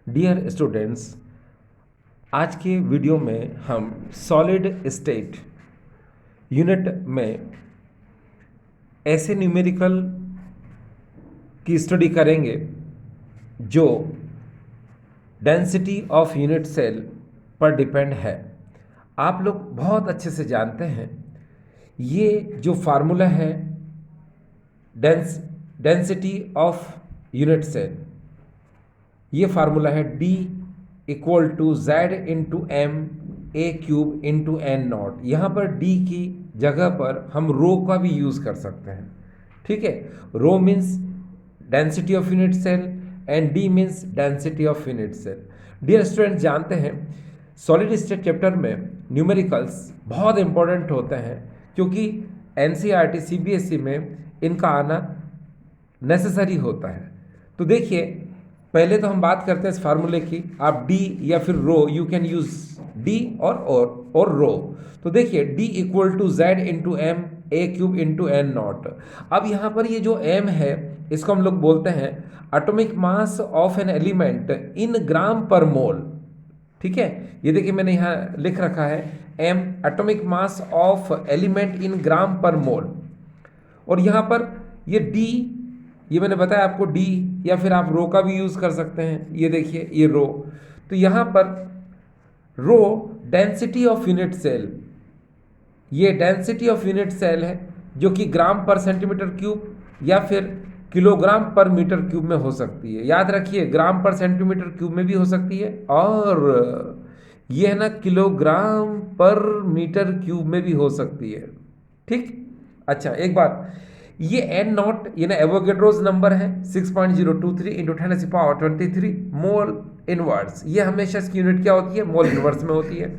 Dear students, आज के video में हम सॉलिड स्टेट यूनिट में ऐसे न्यूमेरिकल की स्टडी करेंगे जो डेंसिटी ऑफ यूनिट सेल पर डिपेंड है। आप लोग बहुत अच्छे से जानते हैं ये जो फार्मूला है डेंसिटी ऑफ यूनिट सेल, ये फार्मूला है D equal to Z into M A cube into N nought. यहाँ पर D की जगह पर हम रो का भी यूज़ कर सकते हैं। ठीक है, rho means density of unit cell and D means density of unit cell. Dear student, जानते हैं सॉलिड स्टेट चैप्टर में न्यूमेरिकल्स बहुत इंपॉर्टेंट होते हैं क्योंकि NCERT CBSE में इनका आना नेसेसरी होता है। तो देखिए, पहले तो हम बात करते हैं इस फार्मूले की। आप डी या फिर rho, you can use D और रो। तो देखिए D equal to Z into M A cube into N not. अब यहाँ पर ये जो m है इसको हम लोग बोलते हैं atomic mass of an element in gram per mole. ठीक है, ये देखिए मैंने यहाँ लिख रखा है m atomic mass of element in gram per mole. और यहाँ पर ये D, ये मैंने बताया आपको D या फिर आप रो का भी यूज़ कर सकते हैं। ये देखिए ये रो, तो यहाँ पर rho density of unit cell, ये डेंसिटी ऑफ यूनिट सेल है जो कि ग्राम पर सेंटीमीटर क्यूब या फिर किलोग्राम पर मीटर क्यूब में हो सकती है। याद रखिए, ग्राम पर सेंटीमीटर क्यूब में भी हो सकती है और ये है ना किलोग्राम पर मीटर क्यूब में भी हो सकती है। ठीक, अच्छा एक बात, ये एन नॉट ये ना एवोगेड्रोज नंबर है 6.023 इंटू 10⁻23 मोल इनवर्स। ये हमेशा इसकी यूनिट क्या होती है, मोल इनवर्स में होती है।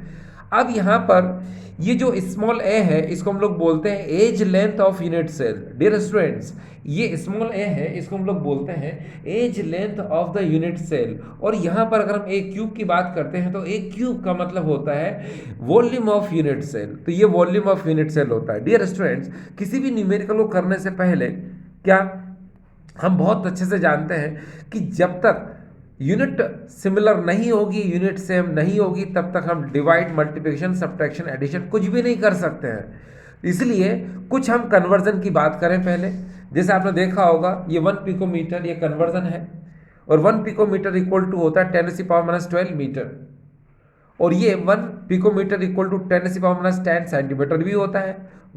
अब यहाँ पर ये जो स्मॉल ए है इसको हम लोग बोलते हैं edge length of unit cell. Dear students, ये स्मॉल ए है इसको हम लोग बोलते हैं edge length of the unit cell. और यहाँ पर अगर हम ए क्यूब की बात करते हैं तो ए क्यूब का मतलब होता है वॉल्यूम ऑफ यूनिट सेल। तो ये वॉल्यूम ऑफ यूनिट सेल होता है। डियर स्टूडेंट्स, किसी भी न्यूमेरिकल को करने से पहले क्या हम बहुत अच्छे से जानते हैं कि जब तक यूनिट सिमिलर नहीं होगी, यूनिट सेम नहीं होगी, तब तक हम डिवाइड, मल्टीप्लिकेशन, सब्ट्रैक्शन, एडिशन कुछ भी नहीं कर सकते हैं। इसलिए कुछ हम कन्वर्जन की बात करें पहले। जैसे आपने देखा होगा ये 1 पिकोमीटर ये कन्वर्जन है और 1 पिकोमीटर इक्वल टू होता है 10⁻12 मीटर। और ये 1 पिकोमीटर इक्वल टू 10⁻10 सेंटीमीटर भी होता है।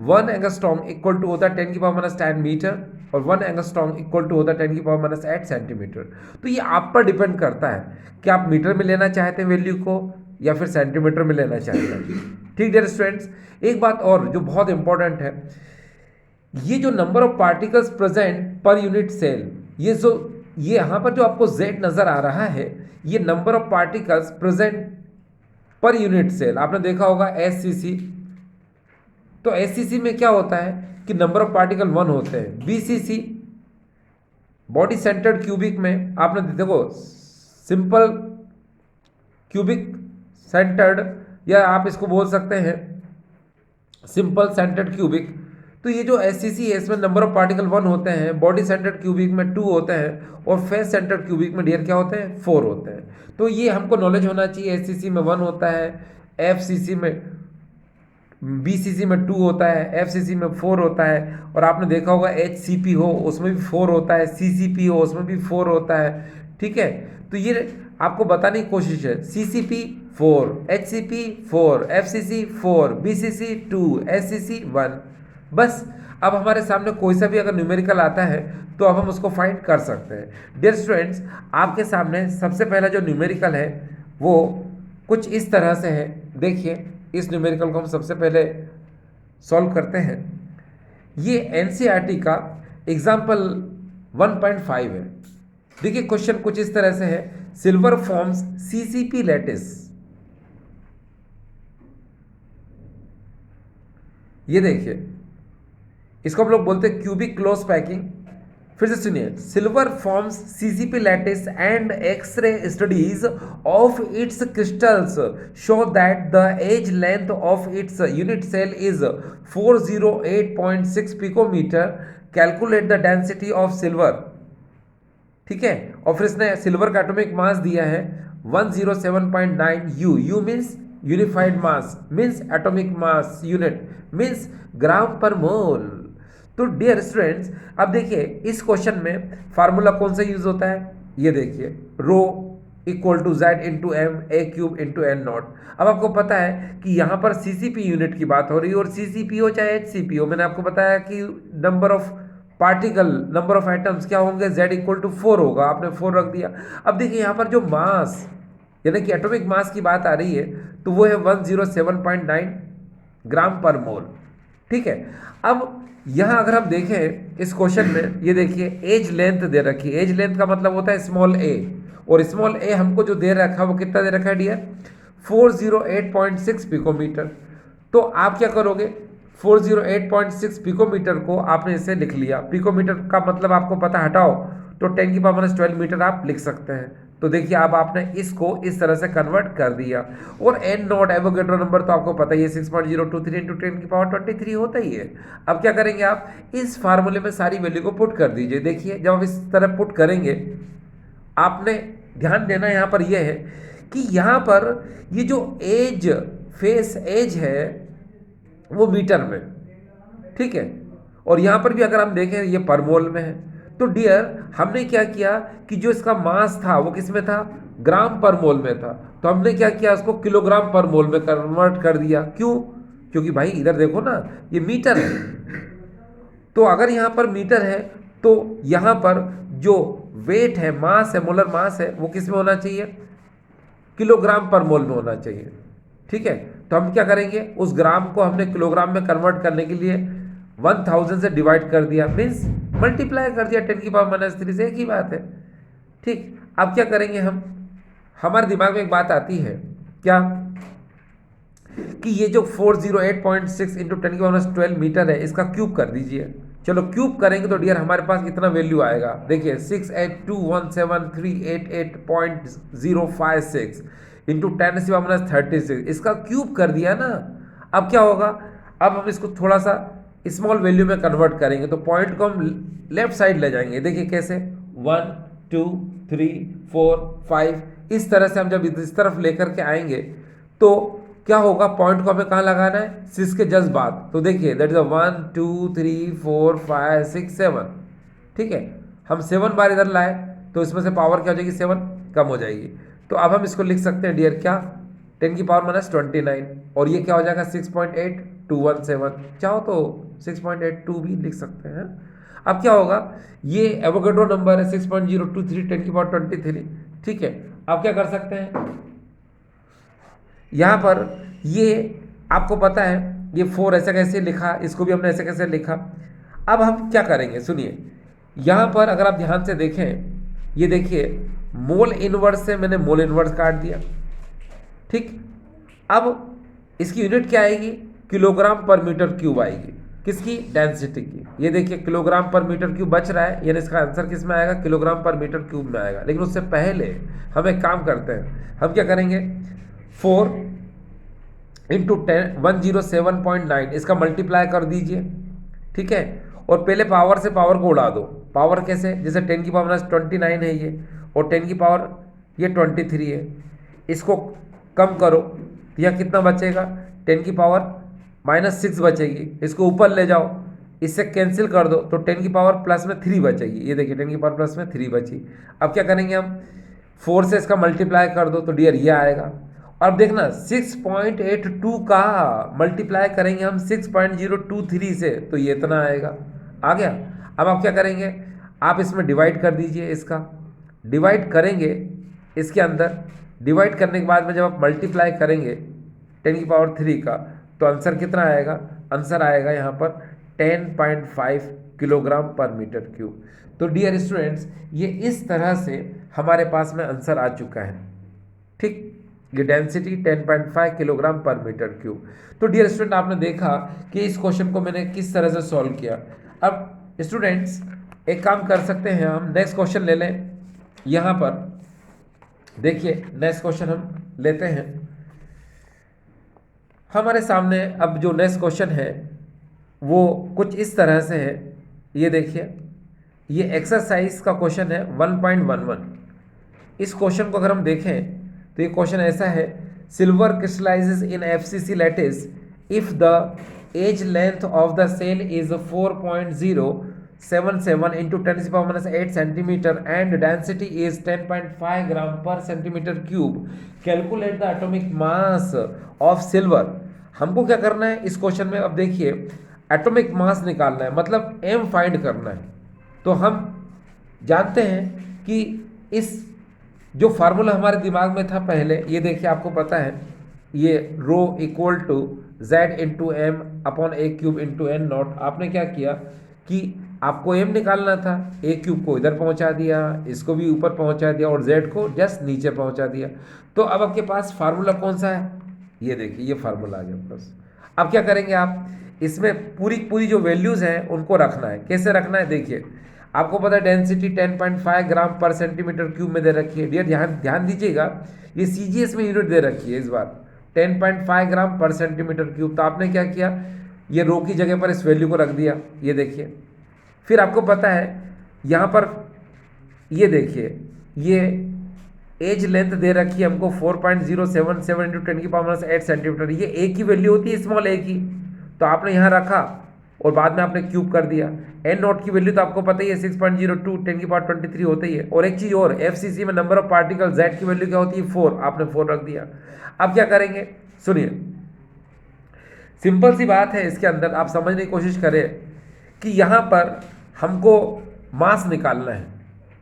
1 एंगस्ट्रॉम इक्वल टू होता है 10⁻10 मीटर और 1 एंगस्ट्रॉम इक्वल टू होता है 10⁻8 सेंटीमीटर। तो ये आप पर डिपेंड करता है कि आप मीटर में लेना चाहते हैं वैल्यू को या फिर सेंटीमीटर में लेना चाहते हैं। ठीक डियर स्टूडेंट्स, एक बात और जो बहुत इंपॉर्टेंट है, ये जो number of particles present per unit cell, ये यहाँ पर जो आपको Z नजर आ रहा है, ये number of particles present per unit cell. आपने देखा होगा SCC, तो SCC में क्या होता है कि नंबर ऑफ पार्टिकल 1 होते हैं। BCC बॉडी सेंटर्ड क्यूबिक में आपने देखो सिंपल क्यूबिक सेंटर्ड, या आप इसको बोल सकते हैं सिंपल सेंटर्ड क्यूबिक। तो ये जो SCC है इसमें नंबर ऑफ पार्टिकल 1 होते हैं, बॉडी सेंटर्ड क्यूबिक में 2 होते हैं और फेस सेंटर्ड क्यूबिक में डियर क्या होते हैं, 4 होते हैं। तो ये हमको नॉलेज होना चाहिए। SCC में 1 होता है, FCC में, BCC में 2 होता है, FCC में 4 होता है। और आपने देखा होगा HCP हो उसमें भी 4 होता है, CCP हो उसमें भी 4 होता है। ठीक है, तो ये आपको बताने की कोशिश है। CCP 4, HCP 4, FCC 4, BCC 2, SCC 1। बस अब हमारे सामने कोई सा भी अगर न्यूमेरिकल आता है तो अब हम उसको फाइंड कर सकते हैं। डियर स्टूडेंट्स, आपके सामने सबसे पहला जो न्यूमेरिकल है वो कुछ इस तरह से है। देखिए, इस न्यूमेरिकल को हम सबसे पहले सॉल्व करते हैं। ये NCERT का एग्जाम्पल 1.5 है। देखिए क्वेश्चन कुछ इस तरह से है, सिल्वर फॉर्म्स CCP लैटिस। ये देखिए इसको हम लोग बोलते हैं क्यूबिक क्लोज पैकिंग। फिर से सुनिए, silver forms CCP lattice and X-ray studies of its crystals show that the edge length of its unit cell is 408.6 picometre. Calculate the density of silver. ठीक है। और फिर इसने सिल्वर का एटॉमिक मास दिया है 107.9 u. U means unified mass, means atomic mass unit, means gram per mole. तो dear students, अब देखिए इस क्वेश्चन में फार्मूला कौन सा यूज होता है, ये देखिए rho equal to Z into M A cube into N not. अब आपको पता है कि यहाँ पर सीसीपी यूनिट की बात हो रही है, और सीसीपी हो चाहे एचसीपी हो, मैंने आपको बताया कि number of particle, number of atoms क्या होंगे, z इक्वल टू 4 होगा, आपने 4 रख दिया। अब देखिए यहाँ पर जो मास यानी कि एटॉमिक मास की बात आ रही है, तो वो है 107.9 ग्राम पर मोल। ठीक है। अब यहाँ अगर हम देखें इस क्वेश्चन में, ये देखिए एज लेंथ दे रखी है। एज लेंथ का मतलब होता है स्मॉल ए, और स्मॉल ए हमको जो दे रखा है वो कितना दे रखा है डियर, 408.6 पिकोमीटर। तो आप क्या करोगे, 408.6 पिकोमीटर को आपने इसे लिख लिया। पिकोमीटर का मतलब आपको पता, हटाओ तो 10⁻12 मीटर आप लिख सकते हैं। तो देखिए अब आपने इसको इस तरह से कन्वर्ट कर दिया। और एन नॉट एवोगेड्रो नंबर तो आपको पता ही है 6.023 इंटू 10⁻23 होता ही है। अब क्या करेंगे, आप इस फार्मूले में सारी वैल्यू को पुट कर दीजिए। देखिए जब आप इस तरह पुट करेंगे, आपने ध्यान देना यहाँ पर यह है कि यहाँ पर ये जो एज, फेस एज है वो मीटर में, ठीक है। और यहाँ पर भी अगर हम देखें ये पर मोल में है। तो डियर हमने क्या किया कि जो इसका मास था वो किस में था, ग्राम पर मोल में था। तो हमने क्या किया, उसको किलोग्राम पर मोल में कन्वर्ट कर दिया। क्यों, क्योंकि भाई इधर देखो ना, ये मीटर है। तो अगर यहाँ पर मीटर है तो यहाँ पर जो वेट है, मास है, मोलर मास है, वो किस में होना चाहिए, किलोग्राम पर मोल में होना चाहिए। ठीक है। तो हम क्या करेंगे, उस ग्राम को हमने किलोग्राम में कन्वर्ट करने के लिए 1000 से डिवाइड कर दिया, मीन्स मल्टीप्लाई कर दिया 10⁻³ से, एक ही बात है। ठीक। अब क्या करेंगे हम, हमारे दिमाग में एक बात आती है क्या, कि ये जो 408.6 इंटू 10⁻12 मीटर है, इसका क्यूब कर दीजिए। चलो क्यूब करेंगे तो डियर हमारे पास कितना वैल्यू आएगा, देखिए 6821738.056 इंटू 10⁻36, इसका क्यूब कर दिया ना। अब क्या होगा, अब हम इसको थोड़ा सा स्मॉल वैल्यू में कन्वर्ट करेंगे, तो पॉइंट को हम लेफ्ट साइड ले जाएंगे। देखिए कैसे, 1 2 3 4 5, इस तरह से हम जब इस तरफ लेकर के आएंगे तो क्या होगा, पॉइंट को हमें कहाँ लगाना है, 6 के जस्ट बाद। तो देखिए दैट इज 1 2 3 4 5 6 7, ठीक है। हम 7 बार इधर लाए तो इसमें से पावर क्या हो जाएगी, 7 कम हो जाएगी। तो अब हम इसको लिख सकते हैं डियर क्या, 10⁻⁻29, और ये क्या हो जाएगा 6.8217, चाहो तो 6.82 भी लिख सकते हैं। अब क्या होगा, ये एवोगेड्रो नंबर है 6.023 10⁻23, ठीक है। अब क्या कर सकते हैं, यहाँ पर ये आपको पता है ये 4 ऐसे कैसे लिखा, इसको भी हमने ऐसे कैसे लिखा। अब हम क्या करेंगे सुनिए, यहाँ पर अगर आप ध्यान से देखें, ये देखिए मोल इनवर्स से मैंने मोल इनवर्स काट दिया, ठीक। अब इसकी यूनिट क्या आएगी, किलोग्राम पर मीटर क्यूब आएगी, किसकी, डेंसिटी की। ये देखिए किलोग्राम पर मीटर क्यूब बच रहा है, यानी इसका आंसर किस में आएगा, किलोग्राम पर मीटर क्यूब में आएगा। लेकिन उससे पहले हम एक काम करते हैं, हम क्या करेंगे, 4 इंटू 107.9 इसका मल्टीप्लाई कर दीजिए, ठीक है। और पहले पावर से पावर को उड़ा दो। पावर कैसे, जैसे 10⁻29 है ये, और 10 की पावर ये 23 है, इसको कम करो तो यह कितना बचेगा, 10 की पावर -6 बचेगी। इसको ऊपर ले जाओ, इससे कैंसिल कर दो तो 10 की पावर प्लस में 3 बचेगी। ये देखिए 10 की पावर प्लस में 3 बची। अब क्या करेंगे हम, 4 से इसका मल्टीप्लाई कर दो तो डियर ये आएगा। अब देखना 6.82 का मल्टीप्लाई करेंगे हम 6.023 से, तो ये इतना आएगा, आ गया। अब आप क्या करेंगे, आप इसमें डिवाइड कर दीजिए, इसका डिवाइड करेंगे इसके अंदर। डिवाइड करने के बाद में जब आप मल्टीप्लाई करेंगे 10⁻³ का, तो आंसर कितना आएगा, आंसर आएगा यहाँ पर 10.5 किलोग्राम पर मीटर क्यूब। तो डियर स्टूडेंट्स, ये इस तरह से हमारे पास में आंसर आ चुका है, ठीक। ये density 10.5 kilogram per metre cube. तो डियर स्टूडेंट, आपने देखा कि इस क्वेश्चन को मैंने किस तरह से सॉल्व किया। अब स्टूडेंट्स एक काम कर सकते हैं, हम नेक्स्ट क्वेश्चन ले लें। यहाँ पर देखिए नेक्स्ट क्वेश्चन हम लेते हैं हमारे सामने। अब जो नेक्स्ट क्वेश्चन है वो कुछ इस तरह से है, ये देखिए ये एक्सरसाइज का क्वेश्चन है 1.11। इस क्वेश्चन को अगर हम देखें तो ये क्वेश्चन ऐसा है, silver crystallises in FCC lattice if the edge length of the cell is 4.077 into 10⁻⁸ centimetre and density is 10.5 gram per centimetre cube, calculate the atomic mass of silver. हमको क्या करना है इस क्वेश्चन में, अब देखिए एटॉमिक मास निकालना है, मतलब एम फाइंड करना है। तो हम जानते हैं कि इस जो फार्मूला हमारे दिमाग में था पहले, ये देखिए आपको पता है, ये rho equal to Z into M upon A cube into N naught. आपने क्या किया कि आपको एम निकालना था, ए क्यूब को इधर पहुंचा दिया, इसको भी ऊपर पहुंचा दिया और जेड को जस्ट नीचे पहुंचा दिया। तो अब आपके पास फार्मूला कौन सा है, ये देखिए ये फार्मूला आ गया बस। अब क्या करेंगे आप, इसमें पूरी जो वैल्यूज़ हैं उनको रखना है। कैसे रखना है, देखिए आपको पता है density 10.5 gram per centimetre cube में दे रखी है। डियर ध्यान दीजिएगा, ये सीजीएस में यूनिट दे रखी है इस बार 10.5 ग्राम पर सेंटीमीटर क्यूब। तो आपने क्या किया, ये रो की जगह पर इस वैल्यू को रख दिया, ये देखिए। फिर आपको पता है यहाँ पर ये देखिए, ये एज लेंथ दे रखी है हमको 4.077 इंटू 10⁻⁸ सेंटीमीटर। ये ए की वैल्यू होती है, स्मॉल ए की, तो आपने यहाँ रखा और बाद में आपने क्यूब कर दिया। एन नॉट की वैल्यू तो आपको पता ही है 6.02 10⁻23 होता ही है। और एक चीज़ और, एफसीसी में नंबर ऑफ पार्टिकल जेड की वैल्यू क्या होती है 4, आपने 4 रख दिया। अब क्या करेंगे, सुनिए सिंपल सी बात है, इसके अंदर आप समझने की कोशिश करें कि यहाँ पर हमको मास निकालना है,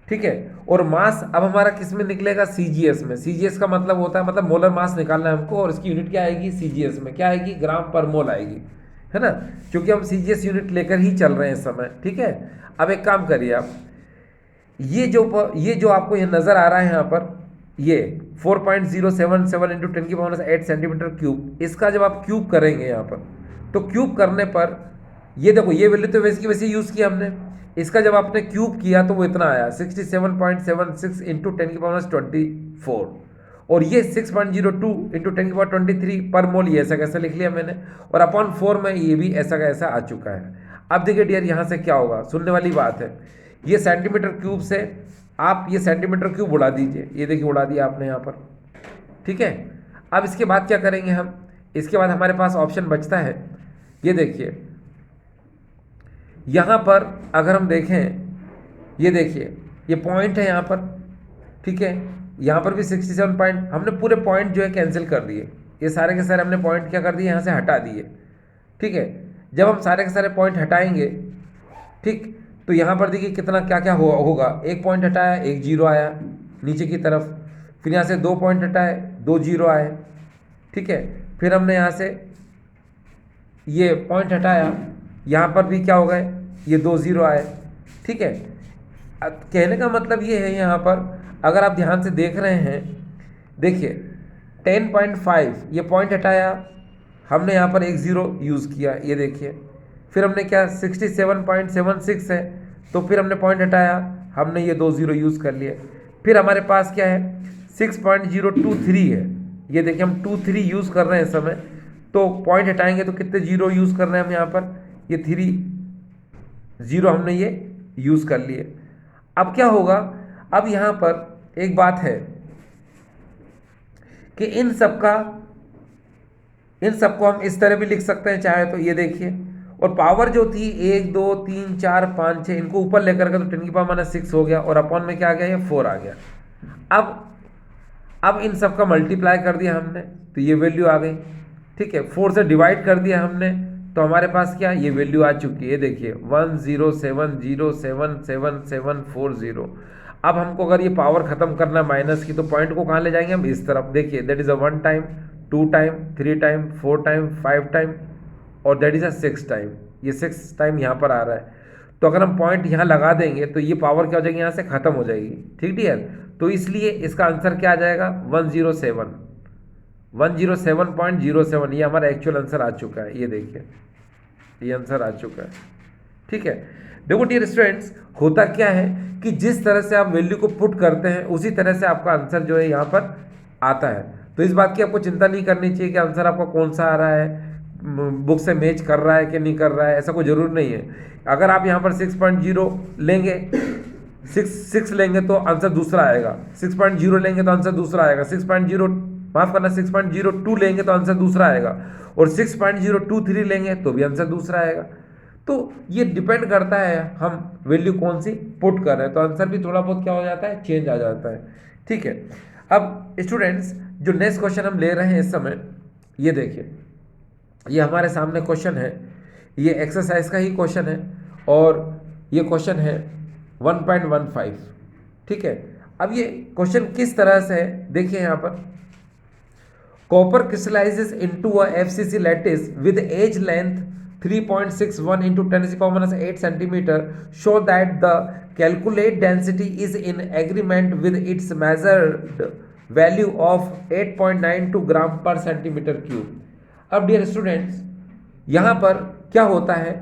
ठीक है। और मास अब हमारा किस में निकलेगा, सीजीएस में। सीजीएस का मतलब होता है, मतलब मोलर मास निकालना है हमको, और इसकी यूनिट क्या आएगी, सीजीएस में क्या आएगी, ग्राम पर मोल आएगी, है ना, क्योंकि हम सीजीएस यूनिट लेकर ही चल रहे हैं इस समय, ठीक है। अब एक काम करिए आप, ये जो आपको ये नज़र आ रहा है यहाँ पर, ये 4.077 इंटू 10⁻⁸ सेंटीमीटर क्यूब, इसका जब आप क्यूब करेंगे यहाँ पर, तो क्यूब करने पर ये देखो, ये वैल्यू तो वैसे की वैसे यूज़ किया हमने, इसका जब आपने क्यूब किया तो वो इतना आया 67.76 इंटू 10⁻24, और ये 6.02 इंटू 10⁻23 पर मोल, ये ऐसा कैसा लिख लिया मैंने, और अपॉन 4 में ये भी ऐसा कैसा आ चुका है। अब देखिए डियर, यहाँ से क्या होगा, सुनने वाली बात है, ये सेंटीमीटर क्यूब से आप ये सेंटीमीटर क्यूब उड़ा दीजिए, ये देखिए उड़ा दिया आपने यहाँ पर, ठीक है। अब इसके बाद क्या करेंगे हम, इसके बाद हमारे पास ऑप्शन बचता है, ये देखिए यहाँ पर अगर हम देखें, ये देखिए ये पॉइंट है यहाँ पर, ठीक है, यहाँ पर भी 67 पॉइंट, हमने पूरे पॉइंट जो है कैंसिल कर दिए, ये सारे के सारे हमने पॉइंट क्या कर दिए, यहाँ से हटा दिए, ठीक है। जब हम सारे के सारे पॉइंट हटाएंगे, ठीक, तो यहाँ पर देखिए कितना क्या क्या होगा, एक पॉइंट हटाया, एक जीरो आया नीचे की तरफ, फिर यहाँ से 2 पॉइंट हटाए, 2 जीरो आए, ठीक है। फिर हमने यहाँ से ये पॉइंट हटाया, यहाँ पर भी क्या हो गए, ये 2 जीरो आए, ठीक है। कहने का मतलब ये है, यहाँ पर अगर आप ध्यान से देख रहे हैं, देखिए 10.5 ये पॉइंट हटाया हमने, यहाँ पर एक ज़ीरो यूज़ किया, ये देखिए। फिर हमने क्या 67.76 है, तो फिर हमने पॉइंट हटाया, हमने ये 2 ज़ीरो यूज़ कर लिए। फिर हमारे पास क्या है 6.023 है, ये देखिए हम 23 यूज़ कर रहे हैं इस समय, तो पॉइंट हटाएंगे तो कितने जीरो यूज़ कर रहे हैं हम यहाँ पर, ये 3 ज़ीरो हमने ये यूज़ कर लिए। अब क्या होगा, अब यहाँ पर एक बात है कि इन सबको हम इस तरह भी लिख सकते हैं चाहे तो, ये देखिए। और पावर जो थी 1 2 3 4 5 6, इनको ऊपर लेकर के तो 10⁻⁻6 हो गया, और अपॉन में क्या आ गया, ये 4 आ गया। अब इन सब का मल्टीप्लाई कर दिया हमने, तो ये वैल्यू आ गई, ठीक है। 4 से डिवाइड कर दिया हमने, तो हमारे पास क्या, ये वैल्यू आ चुकी है, देखिए 107077740। अब हमको अगर ये पावर खत्म करना माइनस की, तो पॉइंट को कहाँ ले जाएंगे हम, इस तरफ, देखिए that is a 1 time 2 time 3 time 4 time 5 time, और दैट इज़ अ 6 टाइम, ये 6 टाइम यहाँ पर आ रहा है। तो अगर हम पॉइंट यहाँ लगा देंगे तो ये पावर क्या हो जाएगी, यहाँ से ख़त्म हो जाएगी, ठीक डियर। तो इसलिए इसका आंसर क्या आ जाएगा, 107.07, ये हमारा एक्चुअल आंसर आ चुका है, ये देखिए ये आंसर आ चुका है, ठीक है। देखो डियर स्टूडेंट्स, होता क्या है कि जिस तरह से आप वैल्यू को पुट करते हैं उसी तरह से आपका आंसर जो है यहाँ पर आता है। तो इस बात की आपको चिंता नहीं करनी चाहिए कि आंसर आपका कौन सा आ रहा है, बुक से मैच कर रहा है कि नहीं कर रहा है, ऐसा कोई ज़रूर नहीं है। अगर आप यहाँ पर 6.0 लेंगे, 6 लेंगे तो आंसर दूसरा आएगा, 6.0 लेंगे तो आंसर दूसरा आएगा, 6.0 माफ करना 6.02 लेंगे तो आंसर दूसरा आएगा, और 6.023 लेंगे तो भी आंसर दूसरा आएगा। तो ये डिपेंड करता है हम वैल्यू कौन सी पुट कर रहे हैं, तो आंसर भी थोड़ा बहुत क्या हो जाता है, चेंज आ जाता है। ठीक है, अब स्टूडेंट्स जो नेक्स्ट क्वेश्चन हम ले रहे हैं इस समय, ये देखिए, ये हमारे सामने क्वेश्चन है, ये एक्सरसाइज का ही क्वेश्चन है, और ये क्वेश्चन है 1.15। ठीक है, अब ये क्वेश्चन किस तरह से है, देखिए यहाँ पर, copper crystallizes into a FCC lattice with edge length 3.61 into 10⁻⁸ centimeter, show that the calculate density is in agreement with its measured value of 8.92 gram per centimetre cube. अब डियर स्टूडेंट्स, यहाँ पर क्या होता है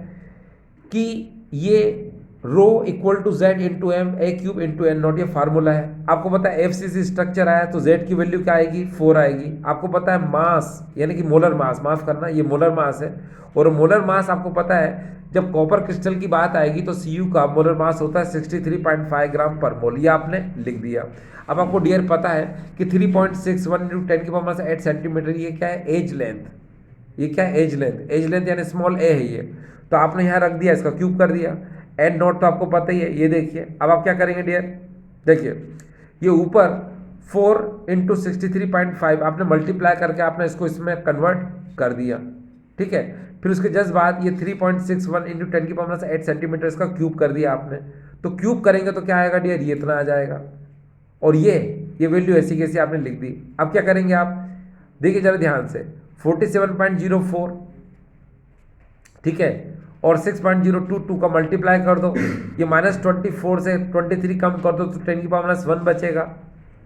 कि ये rho equal to Z into M A cube into N naught, ये formula है। आपको पता है एफसीसी स्ट्रक्चर आया तो जेड की वैल्यू क्या आएगी, 4 आएगी। आपको पता है मास यानी कि मोलर मास, माफ करना ये मोलर मास है, और मोलर मास आपको पता है जब कॉपर क्रिस्टल की बात आएगी तो Cu का मोलर मास होता है 63.5 ग्राम पर मोल, ये आपने लिख दिया। अब आपको डियर पता है कि 3.61 इंटू 10⁸ सेंटीमीटर, ये क्या है, एज लेंथ, ये क्या है, एज लेंथ, एज लेंथ यानी स्मॉल ए है ये, तो आपने यहाँ रख दिया, इसका क्यूब कर दिया। एन नॉट तो आपको पता ही है, ये देखिए। अब आप क्या करेंगे डियर, देखिए ये ऊपर 4 इंटू 63.5 आपने मल्टीप्लाई करके आपने इसको इसमें कन्वर्ट कर दिया। ठीक है, फिर उसके जस्ट बाद ये 3.61 इंटू 10⁸ सेंटीमीटर इसका क्यूब कर दिया आपने, तो क्यूब करेंगे तो क्या आएगा डियर, ये इतना आ जाएगा, और ये वैल्यू ऐसी कैसी आपने लिख दी। अब क्या करेंगे आप, देखिए जरा ध्यान से, 47.04, ठीक है, और 6.022 का मल्टीप्लाई कर दो, ये -24 से 23 कम कर दो तो 10⁻1 बचेगा।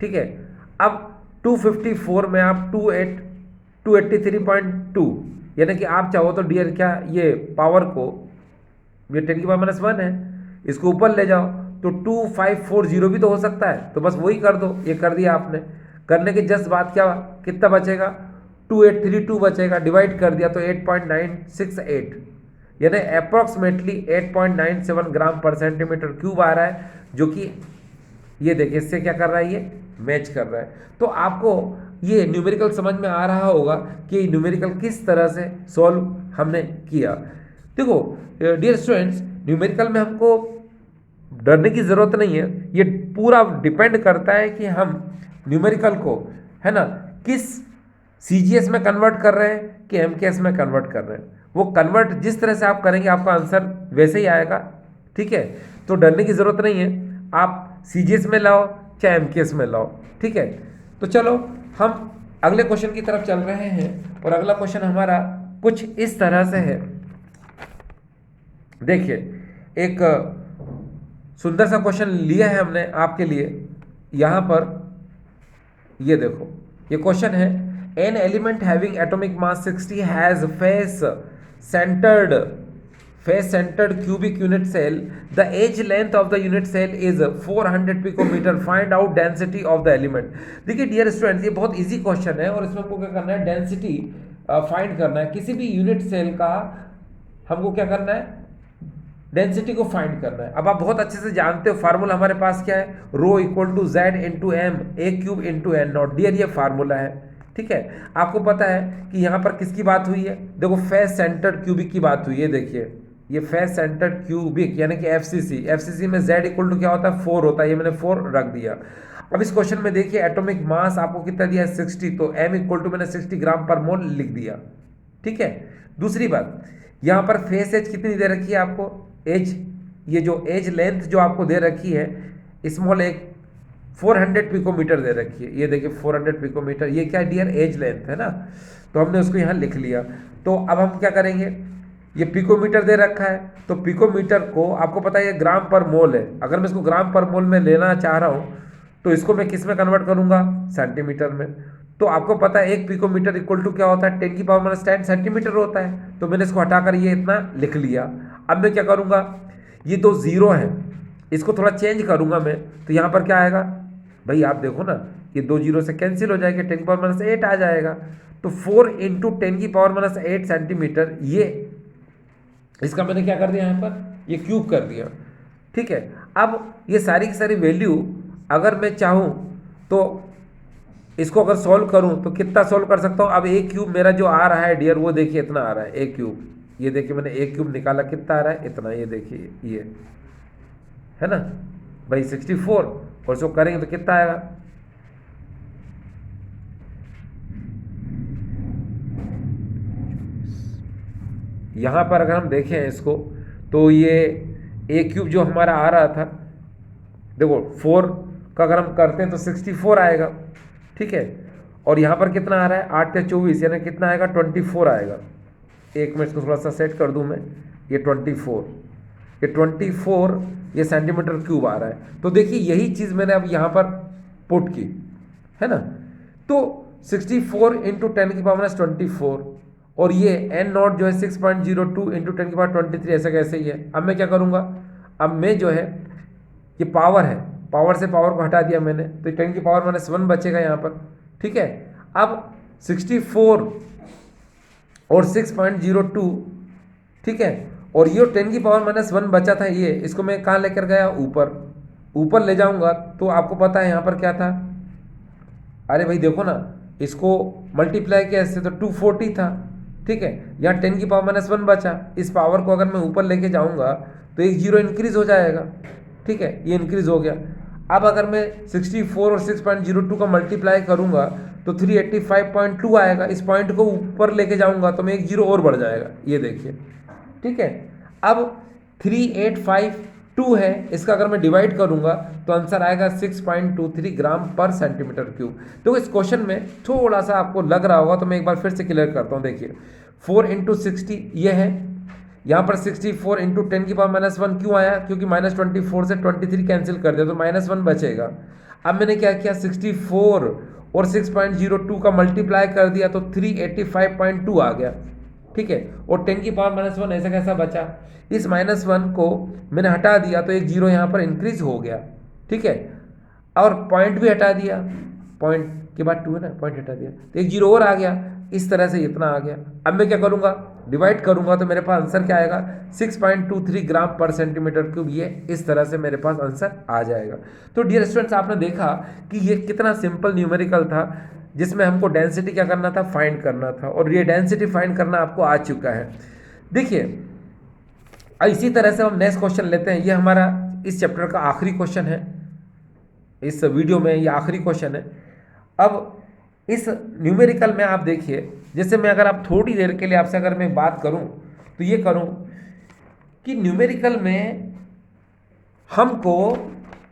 ठीक है, अब 254 में आप 283.2, यानी कि आप चाहो तो डियर क्या, ये पावर को, ये 10⁻1 है, इसको ऊपर ले जाओ तो 2540 भी तो हो सकता है, तो बस वही कर दो, ये कर दिया आपने। करने के जस्ट बाद क्या कितना बचेगा, 2832 बचेगा, डिवाइड कर दिया तो 8.968, यानी अप्रॉक्सीमेटली 8.97 ग्राम पर सेंटीमीटर क्यूब आ रहा है, जो कि ये देखिए इससे क्या कर रहा है, ये मैच कर रहा है। तो आपको ये न्यूमेरिकल समझ में आ रहा होगा कि न्यूमेरिकल किस तरह से सॉल्व हमने किया। देखो डियर स्टूडेंट्स, न्यूमेरिकल में हमको डरने की ज़रूरत नहीं है, ये पूरा डिपेंड करता है कि हम न्यूमेरिकल को, है ना, किस सीजीएस में कन्वर्ट कर रहे हैं कि एमकेएस में कन्वर्ट कर रहे हैं। वो कन्वर्ट जिस तरह से आप करेंगे आपका आंसर वैसे ही आएगा। ठीक है, तो डरने की ज़रूरत नहीं है, आप सीजीएस में लाओ चाहे एमकेएस में लाओ। ठीक है, तो चलो हम अगले क्वेश्चन की तरफ चल रहे हैं, और अगला क्वेश्चन हमारा कुछ इस तरह से है। देखिए एक सुंदर सा क्वेश्चन लिया है हमने आपके लिए, यहाँ पर ये देखो, ये क्वेश्चन है, an element having atomic mass 60 has face centered cubic unit cell. The edge length of the unit cell is 400 picometer. Find out density of the element. देखिए डियर स्टूडेंट्स, ये बहुत इजी क्वेश्चन है, और इसमें हमको क्या करना है, डेंसिटी फाइंड करना है। किसी भी यूनिट सेल का हमको क्या करना है, डेंसिटी को फाइंड करना है। अब आप बहुत अच्छे से जानते हो फार्मूला हमारे पास क्या है, rho equal to Z into M A cube into N naught. Dear ये फार्मूला है। ठीक है, आपको पता है कि यहाँ पर किसकी बात हुई है, देखो फेस सेंटर्ड क्यूबिक की बात हुई है। देखिए ये फेस सेंटर्ड क्यूबिक यानी कि एफसीसी में z इक्वल टू क्या होता है, 4 होता है, ये मैंने 4 रख दिया। अब इस क्वेश्चन में देखिए एटॉमिक मास आपको कितना दिया है, 60, तो m इक्वल टू मैंने 60 ग्राम पर मोल लिख दिया। ठीक है, दूसरी बात, यहाँ पर फेस एज कितनी दे रखी है आपको, एज, ये जो एज लेंथ जो आपको दे रखी है स्मॉल एक 400 पिकोमीटर दे रखी है, ये देखिए 400 पिकोमीटर, ये क्या डियर, एज लेंथ है ना, तो हमने उसको यहाँ लिख लिया। तो अब हम क्या करेंगे, ये पिकोमीटर दे रखा है, तो पिकोमीटर को आपको पता है ये ग्राम पर मोल है, अगर मैं इसको ग्राम पर मोल में लेना चाह रहा हूँ तो इसको मैं किस में कन्वर्ट करूँगा, सेंटीमीटर में। तो आपको पता है 1 पिकोमीटर इक्वल टू क्या होता है, 10⁻10 सेंटीमीटर होता है, तो मैंने इसको हटाकर ये इतना लिख लिया। अब मैं क्या करूँगा, ये 2 0 हैं, इसको थोड़ा चेंज करूँगा मैं, तो यहाँ पर क्या आएगा भाई, आप देखो ना, ये 2 0 से कैंसिल हो जाएगा, 10⁻8 आ जाएगा। तो 4 इंटू 10⁻⁻8 सेंटीमीटर, ये इसका मैंने क्या कर दिया यहाँ पर, ये क्यूब कर दिया। ठीक है, अब ये सारी की सारी वैल्यू अगर मैं चाहूँ तो इसको अगर सॉल्व करूँ तो कितना सॉल्व कर सकता हूँ। अब ए क्यूब मेरा जो आ रहा है डियर, वो देखिए इतना आ रहा है ए क्यूब, ये देखिए मैंने ए क्यूब निकाला, कितना आ रहा है, इतना, ये देखिए ये है ना भाई 64, और इसको करेंगे तो कितना आएगा, यहाँ पर अगर हम देखें इसको तो ये ए क्यूब जो हमारा आ रहा था, देखो 4 का अगर हम करते हैं तो 64 आएगा। ठीक है, और यहाँ पर कितना आ रहा है, 8 या 24, यानी कितना आएगा, 24 आएगा। एक मिनट इसको थोड़ा सा सेट कर दूँ मैं, ये 24, ये 24 ये सेंटीमीटर क्यूब आ रहा है। तो देखिए यही चीज़ मैंने अब यहाँ पर पुट की है ना, तो 64 इंटू 10⁻24, और ये n नॉट जो है 6.02 इंटू 10⁻23, ऐसा कैसे ही है। अब मैं क्या करूँगा, अब मैं जो है ये पावर है, पावर से पावर को हटा दिया मैंने, तो 10⁻⁻1 बचेगा यहाँ पर। ठीक है, अब 64 और 6.02, ठीक है, और ये 10⁻⁻1 बचा था, ये इसको मैं कहाँ लेकर गया, ऊपर, ऊपर ले जाऊँगा तो आपको पता है यहाँ पर क्या था, अरे भाई देखो ना, इसको मल्टीप्लाई किया इससे तो 240 था। ठीक है, यहाँ 10⁻⁻1 बचा, इस पावर को अगर मैं ऊपर लेके जाऊँगा तो एक जीरो इंक्रीज हो जाएगा। ठीक है, ये इंक्रीज हो गया। अब अगर मैं 64 और 6.02 का मल्टीप्लाई करूँगा तो 385.2 आएगा, इस पॉइंट को ऊपर लेके जाऊँगा तो मैं एक जीरो और बढ़ जाएगा, ये देखिए। ठीक है, अब 3852 है, इसका अगर मैं डिवाइड करूंगा तो आंसर आएगा 6.23 ग्राम पर सेंटीमीटर क्यूब। तो इस क्वेश्चन में थोड़ा सा आपको लग रहा होगा तो मैं एक बार फिर से क्लियर करता हूं। देखिए 4 इंटू 60 ये है, यहाँ पर 64 इंटू 10⁻⁻1 क्यों आया, क्योंकि -24 से 23 कैंसिल कर दिया तो -1 बचेगा। अब मैंने क्या किया, 64 और 6.02 का मल्टीप्लाई कर दिया तो 385.2 आ गया। ठीक है, और 10⁻⁻1 ऐसा कैसा बचा, इस -1 को मैंने हटा दिया तो एक जीरो यहाँ पर इंक्रीज हो गया। ठीक है, और पॉइंट भी हटा दिया, पॉइंट के बाद 2 है ना, पॉइंट हटा दिया तो एक जीरो और आ गया, इस तरह से इतना आ गया। अब मैं क्या करूँगा, डिवाइड करूँगा तो मेरे पास आंसर क्या आएगा, 6.23 ग्राम पर सेंटीमीटर क्यूब, ये इस तरह से मेरे पास आंसर आ जाएगा। तो डियर स्टूडेंट्स, आपने देखा कि ये कितना सिंपल न्यूमेरिकल था, जिसमें हमको डेंसिटी क्या करना था, फाइंड करना था, और ये डेंसिटी फाइंड करना आपको आ चुका है। देखिए इसी तरह से हम नेक्स्ट क्वेश्चन लेते हैं, ये हमारा इस चैप्टर का आखिरी क्वेश्चन है, इस वीडियो में ये आखिरी क्वेश्चन है। अब इस न्यूमेरिकल में आप देखिए, जैसे मैं अगर आप थोड़ी देर के लिए आपसे अगर मैं बात करूं तो ये करूं कि न्यूमेरिकल में हमको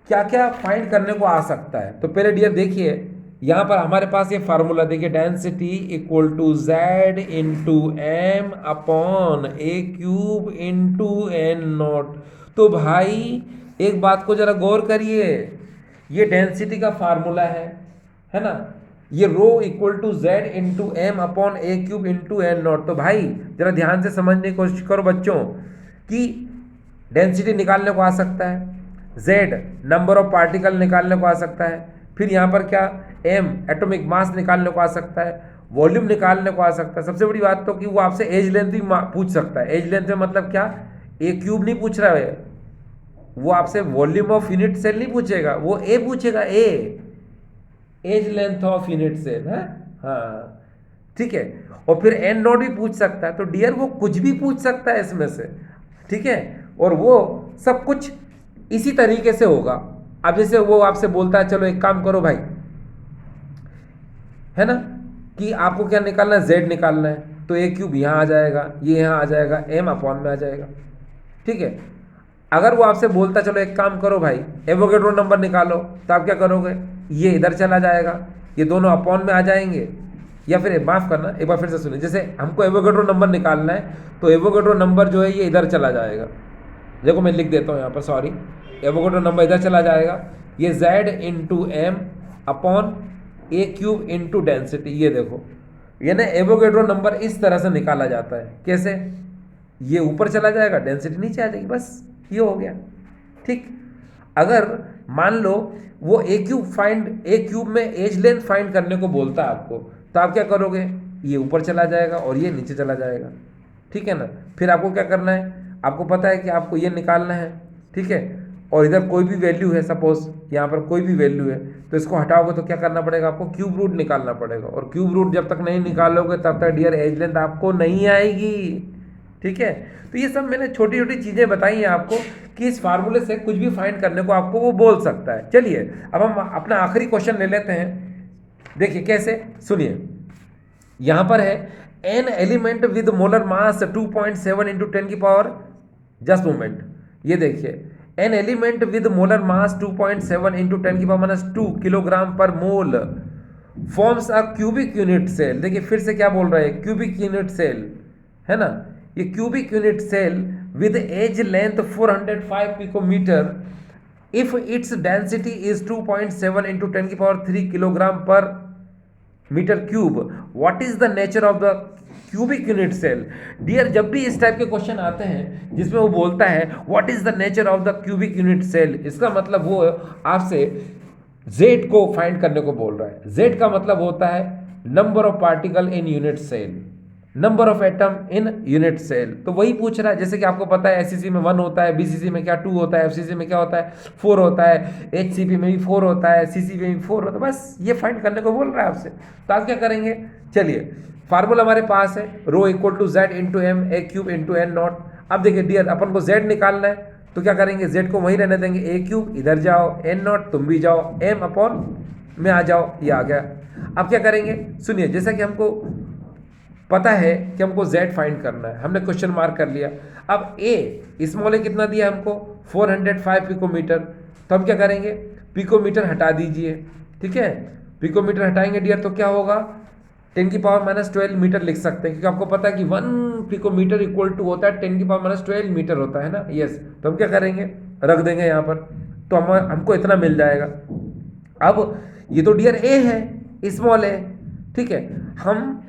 क्या क्या फाइंड करने को आ सकता है। तो पहले डियर देखिए, यहाँ पर हमारे पास ये फार्मूला देखिए, density equal to Z into M upon A cube into N not. तो भाई एक बात को जरा गौर करिए, ये डेंसिटी का फार्मूला है ना, ये rho equal to Z into M upon A cube into N not. तो भाई जरा ध्यान से समझने की कोशिश करो बच्चों कि डेंसिटी निकालने को आ सकता है, Z नंबर ऑफ पार्टिकल निकालने को आ सकता है, फिर यहाँ पर क्या m एटॉमिक मास निकालने को आ सकता है, वॉल्यूम निकालने को आ सकता है। सबसे बड़ी बात तो कि वो आपसे एज लेंथ भी पूछ सकता है। एज लेंथ में मतलब क्या, ए क्यूब नहीं पूछ रहा है वो, आपसे वॉल्यूम ऑफ यूनिट सेल नहीं पूछेगा, वो ए पूछेगा, edge length of unit cell है। हाँ ठीक है, और फिर एन नॉट भी पूछ सकता है। तो डियर वो कुछ भी पूछ सकता है इसमें से, ठीक है, और वो सब कुछ इसी तरीके से होगा। अब जैसे वो आपसे बोलता है चलो एक काम करो भाई, है ना, कि आपको क्या निकालना है, Z निकालना है, तो ए क्यूब यहाँ आ जाएगा, ये यहाँ आ जाएगा, m अपॉन में आ जाएगा। ठीक है, अगर वो आपसे बोलता चलो एक काम करो भाई एवोगैड्रो नंबर निकालो, तो आप क्या करोगे, ये इधर चला जाएगा, ये दोनों अपॉन में आ जाएंगे, या फिर माफ़ करना एक बार फिर से सुनिए, जैसे हमको एवोगैड्रो नंबर निकालना है तो एवोगैड्रो नंबर जो है ये इधर चला जाएगा। देखो मैं लिख देता हूँ यहाँ पर, सॉरी, एवोगैड्रो नंबर इधर चला जाएगा, ये Z इंटू एम अपॉन ए क्यूब इंटू डेंसिटी। ये देखो, ये ना एवोगैड्रो नंबर इस तरह से निकाला जाता है। कैसे, ये ऊपर चला जाएगा, डेंसिटी नीचे आ जाएगी, बस ये हो गया। ठीक, अगर मान लो वो ए क्यूब में एज लेंथ फाइंड करने को बोलता है आपको, तो आप क्या करोगे, ये ऊपर चला जाएगा और ये नीचे चला जाएगा, ठीक है ना। फिर आपको क्या करना है, आपको पता है कि आपको ये निकालना है, ठीक है। और इधर कोई भी वैल्यू है, सपोज यहाँ पर कोई भी वैल्यू है, तो इसको हटाओगे तो क्या करना पड़ेगा, आपको क्यूब रूट निकालना पड़ेगा। और क्यूब रूट जब तक नहीं निकालोगे तब तक डियर एज लेंथ आपको नहीं आएगी, ठीक है। तो ये सब मैंने छोटी छोटी चीज़ें बताई हैं आपको कि इस फार्मूले से कुछ भी फाइंड करने को आपको वो बोल सकता है। चलिए अब हम अपना आखिरी क्वेश्चन ले लेते हैं। देखिए कैसे, सुनिए, यहाँ पर है an element with molar mass 2.7 into 10 की पावर, जस्ट मोमेंट, ये देखिए an element with molar mass 2.7 into 10 की power -2 kilogram per mole forms a cubic unit cell. देखिए फिर से क्या बोल रहा है, क्यूबिक यूनिट सेल है ना, ये cubic unit cell with edge length 405 picometre if its density is 2.7 into 10 की power 3 kilogram per metre cube, what is the nature of the cubic unit cell. Dear जब भी इस टाइप के question आते हैं जिसमें वो बोलता है what is the nature of the cubic unit cell, इसका मतलब वो आपसे जेड को फाइंड करने को बोल रहा है। जेड का मतलब होता है number of particle in unit cell, number of atom in unit cell. तो वही पूछ रहा है, जैसे कि आपको पता है एससीसी में 1 होता है, बीसीसी में क्या 2 होता है, एफसीसी में क्या होता है 4 होता है, एचसीपी में भी 4 होता है, सीसी में भी 4 होता है, बस ये फाइंड करने को बोल रहा है आपसे। तो आप क्या करेंगे, चलिए फार्मूला हमारे पास है rho equal to Z into M A cube into N not. अब देखिए डियर अपन को जेड निकालना है तो क्या करेंगे, जेड को वहीं रहने देंगे, ए क्यूब इधर जाओ, एन नॉट तुम भी जाओ, एम अपॉन में आ जाओ, ये आ गया। अब क्या करेंगे, सुनिए, जैसा कि हमको पता है कि हमको z फाइंड करना है, हमने क्वेश्चन मार्क कर लिया। अब a स्मॉल ए कितना दिया हमको 405 पिकोमीटर, तो हम क्या करेंगे, पिकोमीटर हटा दीजिए, ठीक है। पिकोमीटर हटाएंगे डियर तो क्या होगा 10 की पावर -12 मीटर लिख सकते हैं, क्योंकि आपको पता है कि 1 पिकोमीटर इक्वल टू होता है 10 की पावर -12 मीटर होता है ना, यस। तो हम क्या करेंगे, रख देंगे यहाँ पर, तो हमको इतना मिल जाएगा। अब ये तो डियर a है, स्मॉल है, ठीक है। हम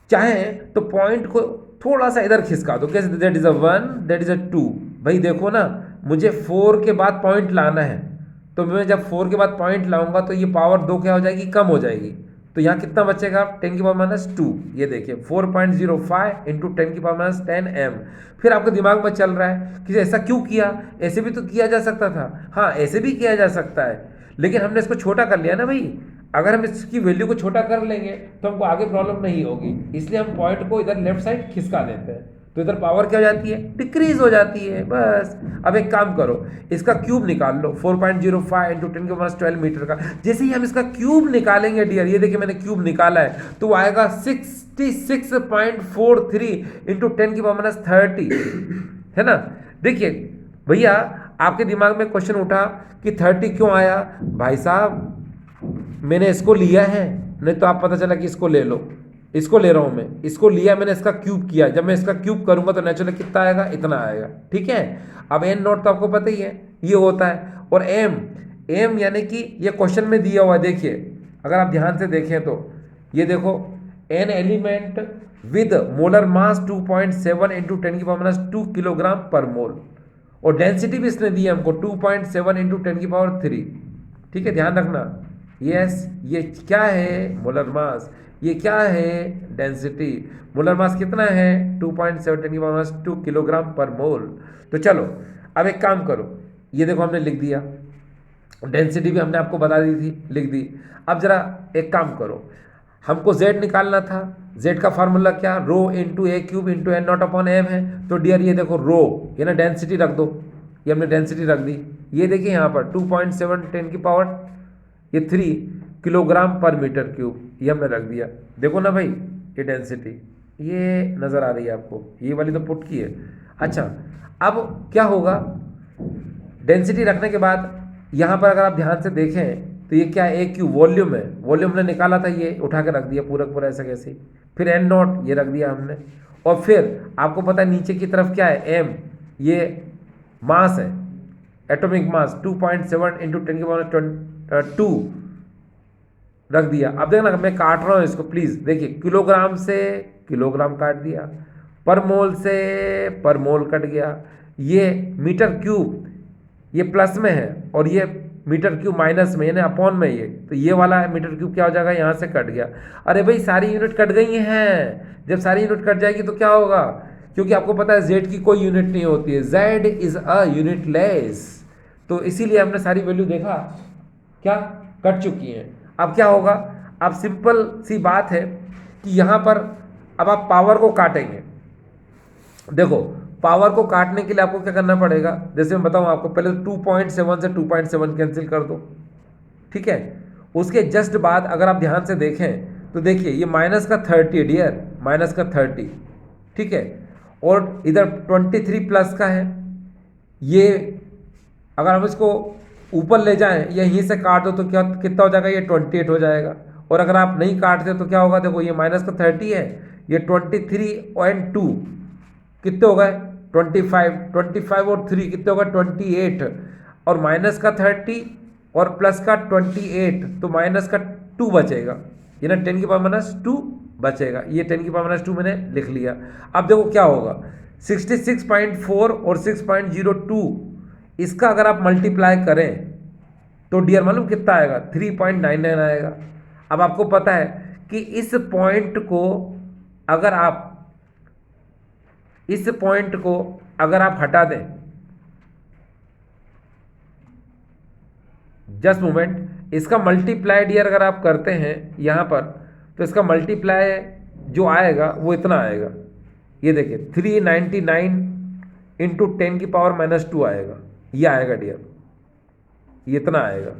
चाहें तो पॉइंट को थोड़ा सा इधर खिसका दो, कैसे, that is a 1 that is a 2। भाई देखो ना, मुझे 4 के बाद पॉइंट लाना है, तो मैं जब 4 के बाद पॉइंट लाऊंगा तो ये पावर 2 क्या हो जाएगी, कम हो जाएगी। तो यहाँ कितना बचेगा 10 की पावर -2, ये देखिए 4.05 इंटू 10 की पावर -10 m। फिर आपके दिमाग में चल रहा है कि ऐसा क्यों किया, ऐसे भी तो किया जा सकता था। हाँ ऐसे भी किया जा सकता है, लेकिन हमने इसको छोटा कर लिया ना भाई। अगर हम इसकी वैल्यू को छोटा कर लेंगे तो हमको आगे प्रॉब्लम नहीं होगी, इसलिए हम पॉइंट को इधर लेफ्ट साइड खिसका देते हैं, तो इधर पावर क्या हो जाती है, डिक्रीज हो जाती है, बस। अब एक काम करो, इसका क्यूब निकाल लो, 4.05 इंटू 10 के पावर 12 मीटर का। जैसे ही हम इसका क्यूब निकालेंगे डियर, ये देखिए मैंने क्यूब निकाला है, तो वो आएगा 66.43 इंटू 10 की पावर -30, है ना। देखिए भैया आपके दिमाग में क्वेश्चन उठा कि 30 क्यों आया, भाई साहब मैंने इसको लिया है, नहीं तो आप पता चला कि इसको ले लो, इसको ले रहा हूं मैं, इसको लिया मैंने, इसका क्यूब किया, जब मैं इसका क्यूब करूंगा तो नेचुरली कितना आएगा, इतना आएगा, ठीक है। अब एन नॉट तो आपको पता ही है ये होता है, और एम यानी कि ये क्वेश्चन में दिया हुआ है, देखिए अगर आप ध्यान से देखें तो ये देखो N element with molar mass 2.7 into 10 की पावर -2 किलोग्राम पर मोल, और डेंसिटी भी इसने दी है हमको 2.7 इंटू 10 की पावर 3, ठीक है, ध्यान रखना। यस ये क्या है, मोलर मास, ये क्या है, डेंसिटी। मोलर मास कितना है 2.7 10 की पावर -2 किलोग्राम पर मोल। तो चलो अब एक काम करो, ये देखो हमने लिख दिया, डेंसिटी भी हमने आपको बता दी थी, लिख दी। अब जरा एक काम करो, हमको z निकालना था, z का फार्मूला क्या, rho into a cube into N naught upon M है। तो डियर ये देखो रो, ये ना डेंसिटी रख दो, ये हमने डेंसिटी रख दी, ये देखिए यहाँ पर 2.7 10 की पावर ये 3 किलोग्राम पर मीटर क्यूब, ये हमने रख दिया। देखो ना भाई ये डेंसिटी ये नज़र आ रही है आपको, ये वाली तो पुट की है। अच्छा अब क्या होगा, डेंसिटी रखने के बाद यहाँ पर अगर आप ध्यान से देखें तो ये क्या है, ए क्यू वॉल्यूम है, वॉल्यूम हमने निकाला था, ये उठा के रख दिया पूरा पूरा ऐसा कैसे। फिर एन नॉट ये रख दिया हमने, और फिर आपको पता है नीचे की तरफ क्या है, एम, ये मास है, एटॉमिक मास 2.7 इंटू 10 की पावर 2 रख दिया। अब देखना मैं काट रहा हूँ इसको, प्लीज देखिए, किलोग्राम से किलोग्राम काट दिया, पर मोल से पर मोल कट गया, ये मीटर क्यूब ये प्लस में है और ये मीटर क्यूब माइनस में यानी अपॉन में ये, तो ये वाला मीटर क्यूब क्या हो जाएगा, यहाँ से कट गया। अरे भाई सारी यूनिट कट गई हैं, जब सारी यूनिट कट जाएगी तो क्या होगा, क्योंकि आपको पता है जेड की कोई यूनिट नहीं होती है, Z is a unit less, तो इसीलिए हमने सारी वैल्यू देखा क्या कट चुकी हैं। अब क्या होगा, अब सिंपल सी बात है कि यहाँ पर अब आप पावर को काटेंगे। देखो पावर को काटने के लिए आपको क्या करना पड़ेगा, जैसे मैं बताऊँ आपको, पहले 2.7 से 2.7 कैंसिल कर दो, ठीक है। उसके जस्ट बाद अगर आप ध्यान से देखें तो देखिए ये माइनस का 30 डियर, माइनस का 30, ठीक है, और इधर 23 प्लस का है। ये अगर हम इसको ऊपर ले जाएं या यहीं से काट दो तो क्या कितना हो जाएगा, ये 28 हो जाएगा। और अगर आप नहीं काटते तो क्या होगा, देखो ये माइनस का 30 है, ये 23.2 कितने हो गए 25 और 3 कितने हो गए 28, और माइनस का 30 और प्लस का 28, तो माइनस का 2 बचेगा, ये ना 10 की पावर माइनस 2 बचेगा, ये 10 की पावर माइनस 2 मैंने लिख लिया। अब देखो क्या होगा, 66.4 और 6.02 इसका अगर आप मल्टीप्लाई करें तो डियर मालूम कितना आएगा, 3.99 आएगा। अब आपको पता है कि इस पॉइंट को अगर आप हटा दें, जस्ट मोमेंट, इसका मल्टीप्लाई डियर अगर आप करते हैं यहाँ पर, तो इसका मल्टीप्लाई जो आएगा वो इतना आएगा, ये देखिए 399 इंटू 10 की पावर माइनस 2 आएगा, ये आएगा डियर, ये इतना आएगा,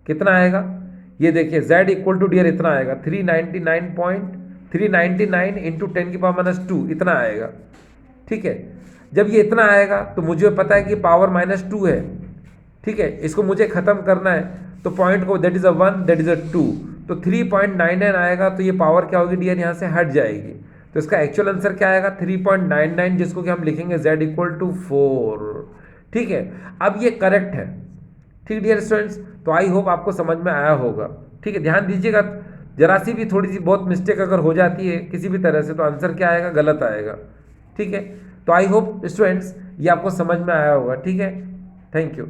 कितना आएगा, ये देखिए z इक्वल टू डियर इतना आएगा 399 इंटू 10 की पावर माइनस 2 इतना आएगा, ठीक है। जब ये इतना आएगा तो मुझे पता है कि पावर माइनस 2 है, ठीक है, इसको मुझे ख़त्म करना है, तो पॉइंट को that is a 1 that is a 2, तो 3.99 आएगा, तो ये पावर क्या होगी डियर, यहाँ से हट जाएगी, तो इसका एक्चुअल आंसर क्या आएगा 3.99, जिसको कि हम लिखेंगे z इक्वल टू 4, ठीक है। अब ये करेक्ट है, ठीक डियर स्टूडेंट्स, तो आई होप आपको समझ में आया होगा, ठीक है। ध्यान दीजिएगा, जरा सी भी थोड़ी सी बहुत मिस्टेक अगर हो जाती है किसी भी तरह से तो आंसर क्या आएगा, गलत आएगा, ठीक है। तो आई होप स्टूडेंट्स ये आपको समझ में आया होगा, ठीक है। Thank you.